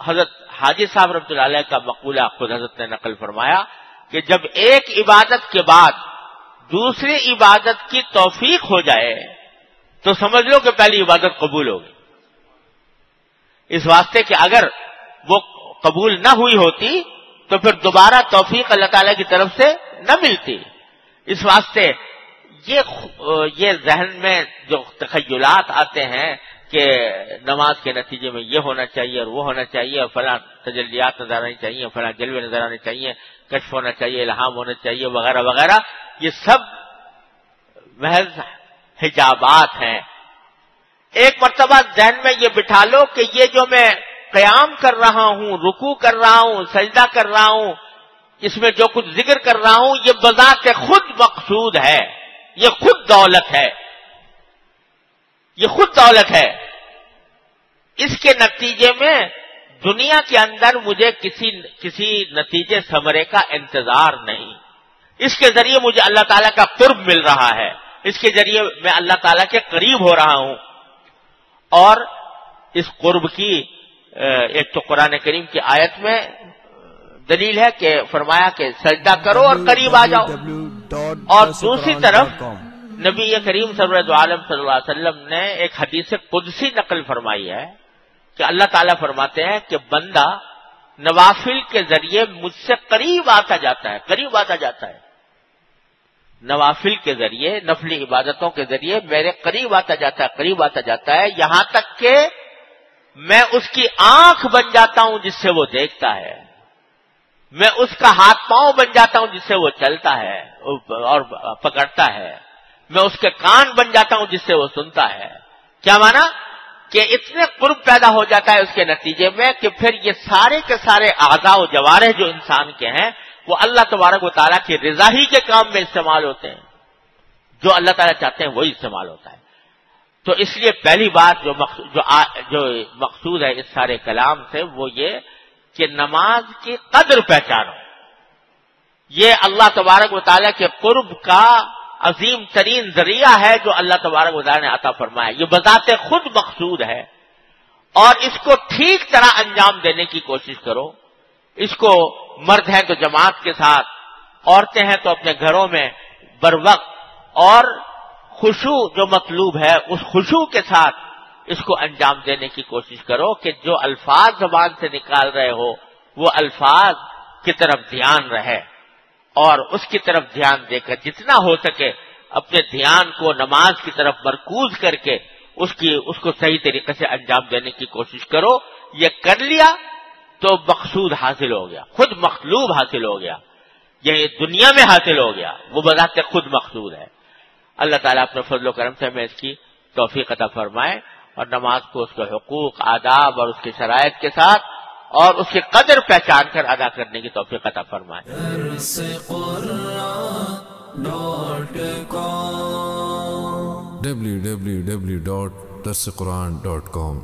حضرت حاجی صاحب رحمۃ اللہ علیہ کا مقولہ خود حضرت نے نقل فرمایا کہ جب ایک عبادت کے بعد دوسری عبادت کی توفیق ہو جائے تو سمجھ لو کہ پہلی عبادت قبول ہوگی، اس واسطے کہ اگر وہ قبول نہ ہوئی ہوتی تو پھر دوبارہ توفیق اللہ تعالیٰ کی طرف سے نہ ملتی۔ اس واسطے یہ ذہن میں جو تخیلات آتے ہیں کہ نماز کے نتیجے میں یہ ہونا چاہیے اور وہ ہونا چاہیے، اور فلاں تجلیات نظر آنی چاہیے، فلاں جلوے نظر آنے چاہیے، کشف ہونا چاہیے، الہام ہونا چاہیے، وغیرہ وغیرہ، یہ سب محض حجابات ہیں۔ ایک مرتبہ ذہن میں یہ بٹھا لو کہ یہ جو میں قیام کر رہا ہوں، رکوع کر رہا ہوں، سجدہ کر رہا ہوں، اس میں جو کچھ ذکر کر رہا ہوں، یہ بذات خود مقصود ہے، یہ خود دولت ہے، یہ خود دولت ہے۔ اس کے نتیجے میں دنیا کے اندر مجھے کسی نتیجے ثمرے کا انتظار نہیں، اس کے ذریعے مجھے اللہ تعالیٰ کا قرب مل رہا ہے، اس کے ذریعے میں اللہ تعالیٰ کے قریب ہو رہا ہوں۔ اور اس قرب کی ایک تو قرآن کریم کی آیت میں دلیل ہے کہ فرمایا کہ سجدہ کرو اور قریب آ جاؤ، اور دوسری طرف نبی کریم صلی اللہ علیہ وسلم نے ایک حدیث قدسی نقل فرمائی ہے کہ اللہ تعالیٰ فرماتے ہیں کہ بندہ نوافل کے ذریعے مجھ سے قریب آتا جاتا ہے، قریب آتا جاتا ہے، نوافل کے ذریعے، نفلی عبادتوں کے ذریعے میرے قریب آتا جاتا ہے، قریب آتا جاتا ہے، یہاں تک کہ میں اس کی آنکھ بن جاتا ہوں جس سے وہ دیکھتا ہے، میں اس کا ہاتھ پاؤں بن جاتا ہوں جس سے وہ چلتا ہے اور پکڑتا ہے، میں اس کے کان بن جاتا ہوں جس سے وہ سنتا ہے۔ کیا مانا؟ کہ اتنے قرب پیدا ہو جاتا ہے اس کے نتیجے میں کہ پھر یہ سارے کے سارے اعضاء و جوارح جو انسان کے ہیں وہ اللہ تبارک و تعالیٰ کی رضا ہی کے کام میں استعمال ہوتے ہیں، جو اللہ تعالیٰ چاہتے ہیں وہی استعمال ہوتا ہے۔ تو اس لیے پہلی بات جو مقصود ہے اس سارے کلام سے وہ یہ کہ نماز کی قدر پہچانو، یہ اللہ تبارک و تعالیٰ کے قرب کا عظیم ترین ذریعہ ہے جو اللہ تبارک و تعالیٰ نے عطا فرمایا، یہ بذات خود مقصود ہے، اور اس کو ٹھیک طرح انجام دینے کی کوشش کرو۔ اس کو مرد ہیں تو جماعت کے ساتھ، عورتیں ہیں تو اپنے گھروں میں بروقت، اور خشوع جو مطلوب ہے اس خشوع کے ساتھ اس کو انجام دینے کی کوشش کرو کہ جو الفاظ زبان سے نکال رہے ہو وہ الفاظ کی طرف دھیان رہے، اور اس کی طرف دھیان دے کر جتنا ہو سکے اپنے دھیان کو نماز کی طرف مرکوز کر کے اس کو صحیح طریقے سے انجام دینے کی کوشش کرو۔ یہ کر لیا تو مقصود حاصل ہو گیا، خود مطلوب حاصل ہو گیا، یہ دنیا میں حاصل ہو گیا، وہ بذات خود مقصود ہے۔ اللہ تعالیٰ اپنے فضل و کرم سے ہمیں اس کی توفیق عطا فرمائے، اور نماز کو اس کے حقوق، آداب اور اس کی شرائط کے ساتھ اور اس کی قدر پہچان کر ادا کرنے کی توفیق عطا فرمائے۔ www.darsequran.com